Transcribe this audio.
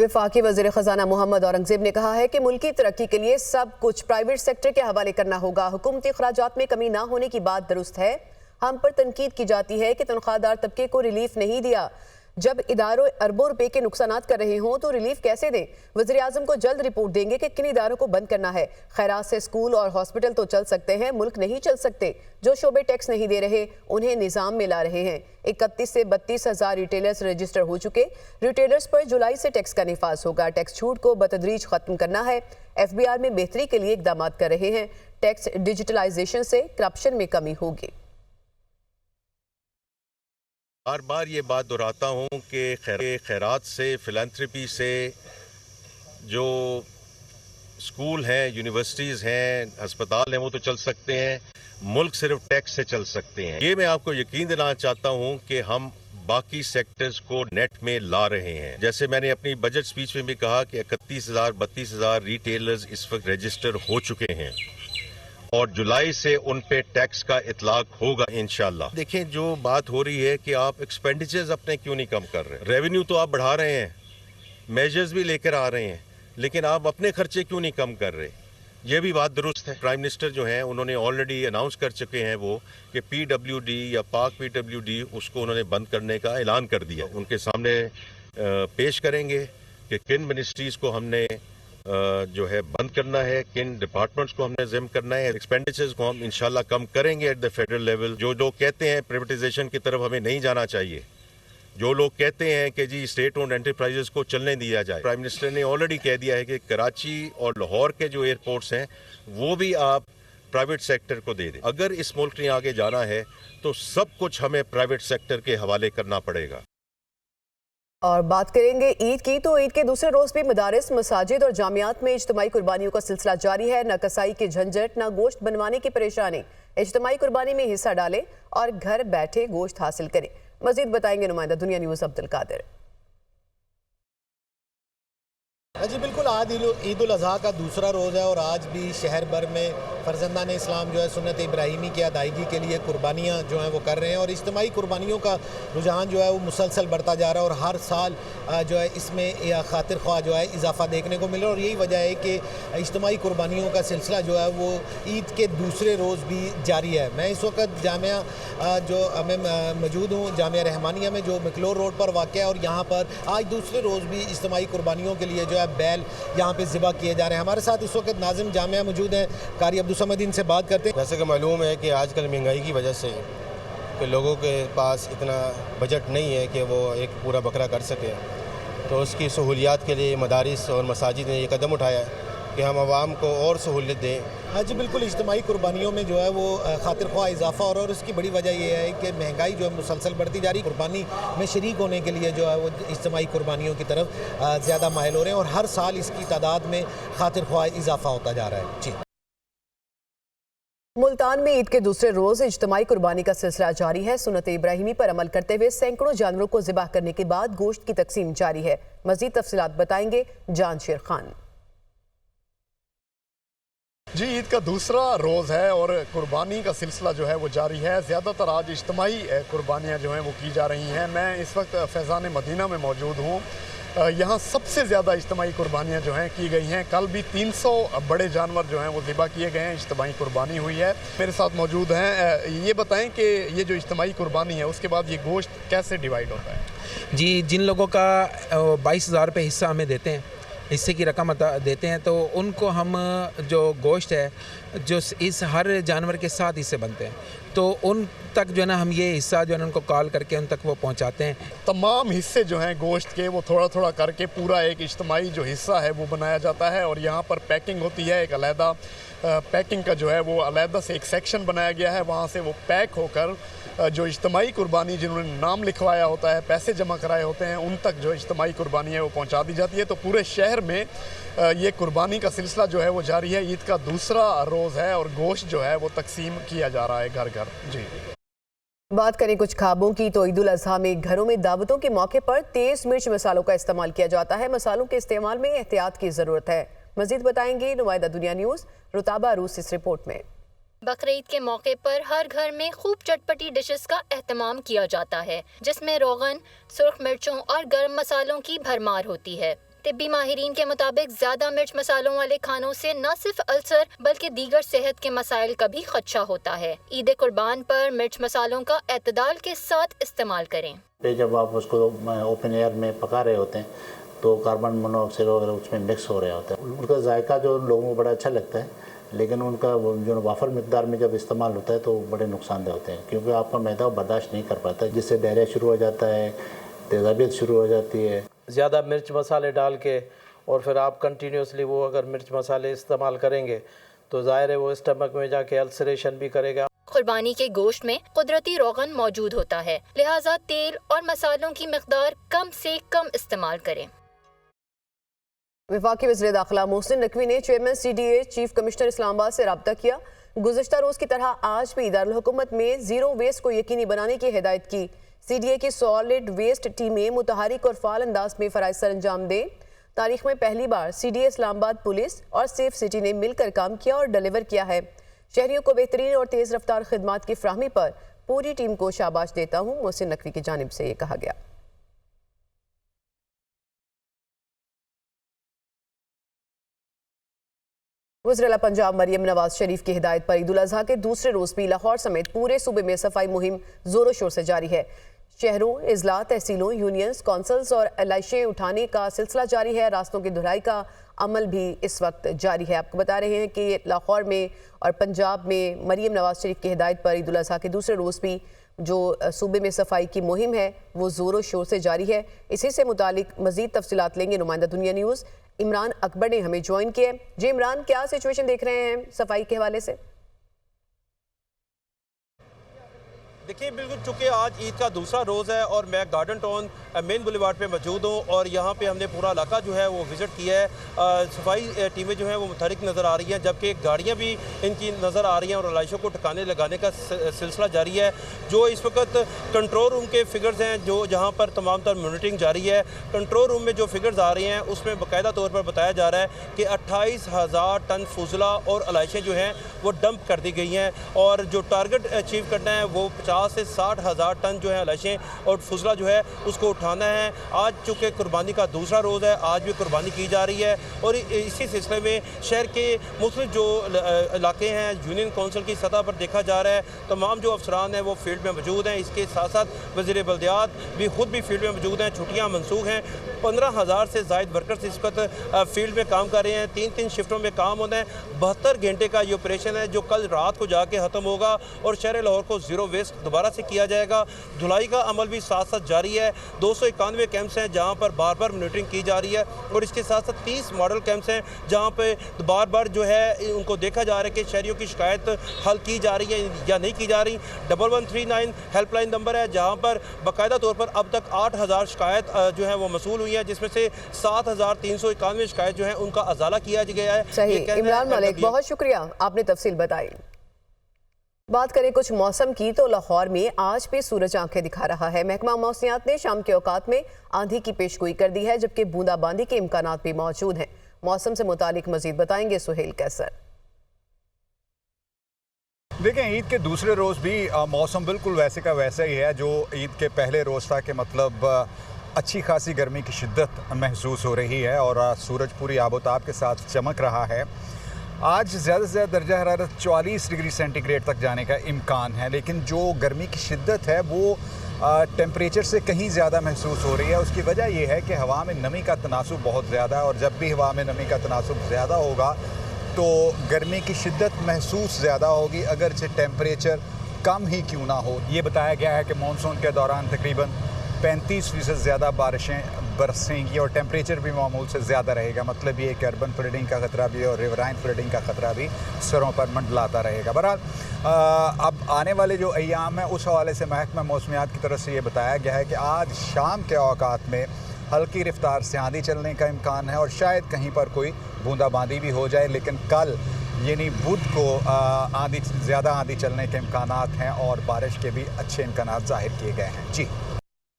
वफाकी वज़ीर ख़जाना मोहम्मद औरंगज़ेब ने कहा है कि मुल्की तरक्की के लिए सब कुछ प्राइवेट सेक्टर के हवाले करना होगा। हुकूमती अखराजात में कमी ना होने की बात दुरुस्त है। हम पर तनकीद की जाती है कि तनख्वाहदार तबके को रिलीफ नहीं दिया। जब इदारों अरबों रुपए के नुकसानात कर रहे हों तो रिलीफ कैसे दें? वज़ीर आज़म को जल्द रिपोर्ट देंगे कि किन इदारों को बंद करना है। खैरात से स्कूल और हॉस्पिटल तो चल सकते हैं, मुल्क नहीं चल सकते। जो शोबे टैक्स नहीं दे रहे उन्हें निज़ाम में ला रहे हैं। 31 से 32 हज़ार रिटेलर्स रजिस्टर हो चुके। रिटेलर्स पर जुलाई से टैक्स का निफाज होगा। टैक्स छूट को बतदरीज खत्म करना है। FBR में बेहतरी के लिए इकदाम कर रहे हैं। टैक्स डिजिटलाइजेशन से करप्शन में कमी होगी। बार बार ये बात दोहराता हूँ कि खैरात से, फिलैंथ्रपी से जो स्कूल हैं, यूनिवर्सिटीज़ हैं, अस्पताल हैं, वो तो चल सकते हैं। मुल्क सिर्फ टैक्स से चल सकते हैं। ये मैं आपको यकीन दिलाना चाहता हूँ कि हम बाकी सेक्टर्स को नेट में ला रहे हैं। जैसे मैंने अपनी बजट स्पीच में भी कहा कि 31,000-32,000 रिटेलर्स इस वक्त रजिस्टर हो चुके हैं और जुलाई से उन पे टैक्स का इतलाक होगा इंशाल्लाह। देखें, जो बात हो रही है कि आप एक्सपेंडिचर्स अपने क्यों नहीं कम कर रहे? रेवेन्यू तो आप बढ़ा रहे हैं, मेजर्स भी लेकर आ रहे हैं, लेकिन आप अपने खर्चे क्यों नहीं कम कर रहे? ये भी बात दुरुस्त है। प्राइम मिनिस्टर जो हैं उन्होंने ऑलरेडी अनाउंस कर चुके हैं वो कि PWD या पाक PWD उसको उन्होंने बंद करने का ऐलान कर दिया। उनके सामने पेश करेंगे कि किन मिनिस्ट्रीज को हमने जो है बंद करना है, किन डिपार्टमेंट्स को हमने जिम करना है। एक्सपेंडिचर्स को हम इंशाल्लाह कम करेंगे एट द फेडरल लेवल। जो लोग कहते हैं प्राइवेटाइजेशन की तरफ हमें नहीं जाना चाहिए, जो लोग कहते हैं कि जी स्टेट ओन्ड एंटरप्राइजेस को चलने दिया जाए, प्राइम मिनिस्टर ने ऑलरेडी कह दिया है कि कराची और लाहौर के जो एयरपोर्ट्स हैं वो भी आप प्राइवेट सेक्टर को दे दें। अगर इस मुल्क ने आगे जाना है तो सब कुछ हमें प्राइवेट सेक्टर के हवाले करना पड़ेगा। और बात करेंगे ईद की, तो ईद के दूसरे रोज भी मदारिस, मसाजिद और जामियात में इज्तिमाई कुर्बानियों का सिलसिला जारी है। न कसाई की झंझट, न गोश्त बनवाने की परेशानी। इज्तिमाई कुर्बानी में हिस्सा डालें और घर बैठे गोश्त हासिल करें। मजीद बताएंगे नुमाइंदा दुनिया न्यूज़ अब्दुल कादिर। जी बिल्कुल, आज ईद उल अज़हा का दूसरा रोज़ है और आज भी शहर भर में फ़र्जंदान इस्लाम जो है सुन्नत इब्राहिमी की अदायगी के लिए कुर्बानियाँ जो हैं वो कर रहे हैं और इज्तिमाई कुर्बानियों का रुझान जो है वो मुसलसल बढ़ता जा रहा है और हर साल जो है इसमें खातिर ख्वाह जो है इजाफा देखने को मिल रहा है। और यही वजह है कि इज्तिमाई कुर्बानियों का सिलसिला जो है वो ईद के दूसरे रोज़ भी जारी है। मैं इस वक्त जामिया जो मैं मौजूद हूँ, जामिया रहमानिया में, जो मकलोर रोड पर वाक़ है और यहाँ पर आज दूसरे रोज़ भी इज्तिमाई कुर्बानियों के लिए जो है बैल यहाँ पे ज़िबा किए जा रहे हैं। हमारे साथ इस वक्त नाज़िम जामिया मौजूद हैं, कारी अब्दुल समद, इनसे बात करते हैं। जैसे कि मालूम है कि आजकल महंगाई की वजह से कि लोगों के पास इतना बजट नहीं है कि वो एक पूरा बकरा कर सके, तो उसकी सहूलियात के लिए मदारिस और मसाजिद ने ये कदम उठाया है कि हम आवाम को और सहूलियत दें। हाँ जी बिल्कुल, इज्तिमाई कुर्बानियों में जो है वो खातिर ख्वाह इजाफा और उसकी बड़ी वजह ये है कि महंगाई जो है मुसलसल बढ़ती जा रही। कुर्बानी में शरीक होने के लिए जो है वो इज्तिमाई कुर्बानियों की तरफ ज़्यादा माहिल हो रहे हैं और हर साल इसकी तादाद में खातिर ख्वाह इजाफा होता जा रहा है। जी, मुल्तान में ईद के दूसरे रोज इज्तिमाई कुर्बानी का सिलसिला जारी है। सुन्नत इब्राहिमी पर अमल करते हुए सैकड़ों जानवरों को ज़िबा करने के बाद गोश्त की तकसीम जारी है। मज़ीद तफसीलात बताएंगे जानशेर खान। जी, ईद का दूसरा रोज़ है और कुर्बानी का सिलसिला जो है वो जारी है। ज़्यादातर आज इज्तिमाई कुर्बानियाँ जो हैं वो की जा रही हैं। मैं इस वक्त फैज़ान मदीना में मौजूद हूँ। यहाँ सबसे ज़्यादा इज्तिमाई कुर्बानियाँ जो हैं की गई हैं। कल भी 300 बड़े जानवर जो हैं वो ज़िबा किए गए हैं, इज्तिमाई कुर्बानी हुई है। मेरे साथ मौजूद हैं, ये बताएं कि ये जो इज्तिमाई कुर्बानी है उसके बाद ये गोश्त कैसे डिवाइड होता है? जी, जिन लोगों का 22,000 रुपये हिस्सा हमें देते हैं, हिस्से की रकम देते हैं, तो उनको हम जो गोश्त है जो इस हर जानवर के साथ हिस्से बनते हैं, तो उन तक जो है ना हम ये हिस्सा जो है ना उनको कॉल करके उन तक वो पहुंचाते हैं। तमाम हिस्से जो हैं गोश्त के वो थोड़ा थोड़ा करके पूरा एक इज्तिमाई जो हिस्सा है वो बनाया जाता है और यहाँ पर पैकिंग होती है। एक अलहदा पैकिंग का जो है वो अलहदा से एक सेक्शन बनाया गया है, वहाँ से वो पैक होकर जो इज्तिमाई कुर्बानी जिन्होंने नाम लिखवाया होता है, पैसे जमा कराए होते हैं, उन तक जो इज्तिमाई कुर्बानी है वो पहुंचा दी जाती है। तो पूरे शहर में ये कुर्बानी का सिलसिला जो है वो जारी है। ईद का दूसरा रोज़ है और गोश्त जो है वो तकसीम किया जा रहा है घर घर। जी, बात करें कुछ ख्वाबों की, तो ईद उल अज़हा में घरों में दावतों के मौके पर तेज मिर्च मसालों का इस्तेमाल किया जाता है। मसालों के इस्तेमाल में एहतियात की ज़रूरत है। मज़ीद बताएंगी नुमाइंदा दुनिया न्यूज़ रुताबा अरूस इस रिपोर्ट में। बकरीद के मौके पर हर घर में खूब चटपटी डिशेस का एहतमाम किया जाता है, जिसमें रोगन, सुर्ख मिर्चों और गर्म मसालों की भरमार होती है। तिब्बी माहिरीन के मुताबिक ज्यादा मिर्च मसालों वाले खानों से न सिर्फ अल्सर बल्कि दीगर सेहत के मसाइल का भी खदशा होता है। ईद कुर्बान पर मिर्च मसालों का एतदाल के साथ इस्तेमाल करें। जब आप उसको ओपन एयर में पका रहे होते हैं तो कार्बन मोनोऑक्साइड वगैरह उसमें मिक्स हो रहे होते हैं। उनका जायका जो लोगों को बड़ा अच्छा लगता है, लेकिन उनका जो वाफर मिकदार में जब इस्तेमाल होता है तो बड़े नुकसानदेह होते हैं, क्योंकि आपका मैदा बर्दाश्त नहीं कर पाता, जिससे डायरिया शुरू हो जाता है, तेज़ाबियत शुरू हो जाती है। ज़्यादा मिर्च मसाले डाल के और फिर आप कंटिन्यूसली वो अगर मिर्च मसाले इस्तेमाल करेंगे तो ज़ाहिर है वो स्टमक में जाके अल्सरेशन भी करेगा। कुर्बानी के गोश्त में कुदरती रोगन मौजूद होता है, लिहाजा तेल और मसालों की मिकदार कम से कम इस्तेमाल करें। वफाकी वज़ीर दाखिला मोहसिन नकवी ने chairman CDA chief commissioner Islamabad से रब्ता किया। गुज़श्ता रोज़ की तरह आज भी दारुल हुकूमत में ज़ीरो वेस्ट को यकीनी बनाने की हिदायत की। CDA की सॉलिड वेस्ट टीमें मुतहरिक और फाल अंदाज में फ़राइज़ सर अंजाम दें। तारीख में पहली बार CDA इस्लामाबाद पुलिस और सेफ सिटी ने मिलकर काम किया और डिलीवर किया है। शहरियों को बेहतरीन और तेज़ रफ्तार खिदमात की फ्राहमी पर पूरी टीम को शाबाश देता हूँ, मोहसिन नकवी की जानिब से ये कहा गया। वज़ीर पंजाब मरियम नवाज शरीफ की हिदायत पर ईद उल अज़हा के दूसरे रोज़ भी लाहौर समेत पूरे सूबे में सफाई मुहिम जोरों शोर से जारी है। शहरों, इजला, तहसीलों, यूनियंस, कौंसल्स और एलाइशें उठाने का सिलसिला जारी है। रास्तों की धुलाई का अमल भी इस वक्त जारी है। आपको बता रहे हैं कि लाहौर में और पंजाब में मरियम नवाज शरीफ की हिदायत पर ईद उल अज़हा के दूसरे रोज़ भी जो सूबे में सफाई की मुहिम है वो ज़ोरों शोर से जारी है। इसी से मुतालिक मज़ीद तफसीलात लेंगे नुमाइंदा दुनिया न्यूज़ इमरान अकबर ने हमें ज्वाइन किया है। जी इमरान, क्या सिचुएशन देख रहे हैं सफाई के हवाले से? देखिए, बिल्कुल चूँकि आज ईद का दूसरा रोज़ है और मैं गार्डन टाउन मेन बुलेवार्ड पे मौजूद हूँ और यहाँ पे हमने पूरा इलाका जो है वो विज़िट किया है। सफाई टीमें जो हैं वो मुतहरिक नज़र आ रही हैं, जबकि गाड़ियाँ भी इनकी नज़र आ रही हैं और एलाइशों को ठिकाने लगाने का सिलसिला जारी है। जो इस वक्त कंट्रोल रूम के फिगर्स हैं जो जहाँ पर तमाम तर मॉनिटरिंग जारी है, कंट्रोल रूम में जो फिगर्स आ रही हैं उसमें बाकायदा तौर पर बताया जा रहा है कि 28,000 टन फुजला और एलाइशें जो हैं वो डंप कर दी गई हैं और जो टारगेट अचीव करना है वो 50 से 60,000 टन जो है एलाइशें और फुजला जो है उसको उठाना है। आज चूँकि कुर्बानी का दूसरा रोज़ है, आज भी कुर्बानी की जा रही है और इसी सिलसिले में शहर के मुख्तलिफ जो इलाके हैं यूनियन काउंसिल की सतह पर देखा जा रहा है, तमाम जो अफसरान हैं वो फील्ड में मौजूद हैं। इसके साथ साथ वज़ीर बल्दियात भी खुद भी फील्ड में मौजूद हैं। छुट्टियाँ मनसूख हैं। 15,000 से ज़ायद वर्कर्स इस वक्त फील्ड में काम कर रहे हैं। 3-3 शिफ्टों में काम होना है। 72 घंटे का ये ऑपरेशन है जो कल रात को जाके ख़त्म होगा और शहर लाहौर को ज़ीरो वेस्ट दोबारा से किया जाएगा। धुलाई का अमल भी साथ साथ जारी है। 291 कैंप्स हैं जहां पर बार बार मॉनिटरिंग की जा रही है और इसके साथ साथ 30 मॉडल कैंप्स हैं जहां पे बार बार जो है उनको देखा जा रहा है कि शहरियों की शिकायत हल की जा रही है या नहीं की जा रही। 1139 हेल्पलाइन नंबर है जहां पर बाकायदा तौर पर अब तक 8,000 शिकायत जो है वो मसूल हुई है, जिसमें से 7,391 शिकायत जो है उनका अजाला किया गया है। सही, इमरान मलिक बहुत शुक्रिया, आपने तफसील बताई। बात करें कुछ मौसम की तो लाहौर में आज भी सूरज आंखें दिखा रहा है। महकमा मौसमियात ने शाम के औकात में आंधी की पेशगोई कर दी है, जबकि बूंदाबांदी के इम्कानात भी मौजूद हैं। मौसम से मुतालिक मजीद बताएंगे सुहेल कैसर। देखें, ईद के दूसरे रोज़ भी मौसम बिल्कुल वैसे का वैसा ही है जो ईद के पहले रोज़ था, कि मतलब अच्छी खासी गर्मी की शिद्दत महसूस हो रही है और सूरज पूरी आबोताब के साथ चमक रहा है। आज ज़्यादा से ज़्यादा दर्जा हरारत 44 डिग्री सेंटीग्रेड तक जाने का इम्कान है, लेकिन जो गर्मी की शिद्दत है वो टेम्परेचर से कहीं ज़्यादा महसूस हो रही है। उसकी वजह यह है कि हवा में नमी का तनासुब बहुत ज़्यादा है और जब भी हवा में नमी का तनासुब ज़्यादा होगा तो गर्मी की शिद्दत महसूस ज़्यादा होगी, अगरचे टेम्परेचर कम ही क्यों ना हो। ये बताया गया है कि मानसून के दौरान तकरीबन 35% ज़्यादा बारिशें बरसेंगी और टेम्परेचर भी मामूल से ज़्यादा रहेगा। मतलब ये कि अर्बन फ्लडिंग का ख़तरा भी और रिवराइन फ्लडिंग का ख़तरा भी सरों पर मंडलाता रहेगा। बहरहाल अब आने वाले जो अय्याम हैं उस हवाले से महकमा मौसमियात की तरफ से ये बताया गया है कि आज शाम के औकात में हल्की रफ्तार से आंधी चलने का इम्कान है और शायद कहीं पर कोई बूंदाबांदी भी हो जाए, लेकिन कल यानी बुध को ज़्यादा आंधी चलने के इम्कानात हैं और बारिश के भी अच्छे इम्कानात ज़ाहिर किए गए हैं। जी।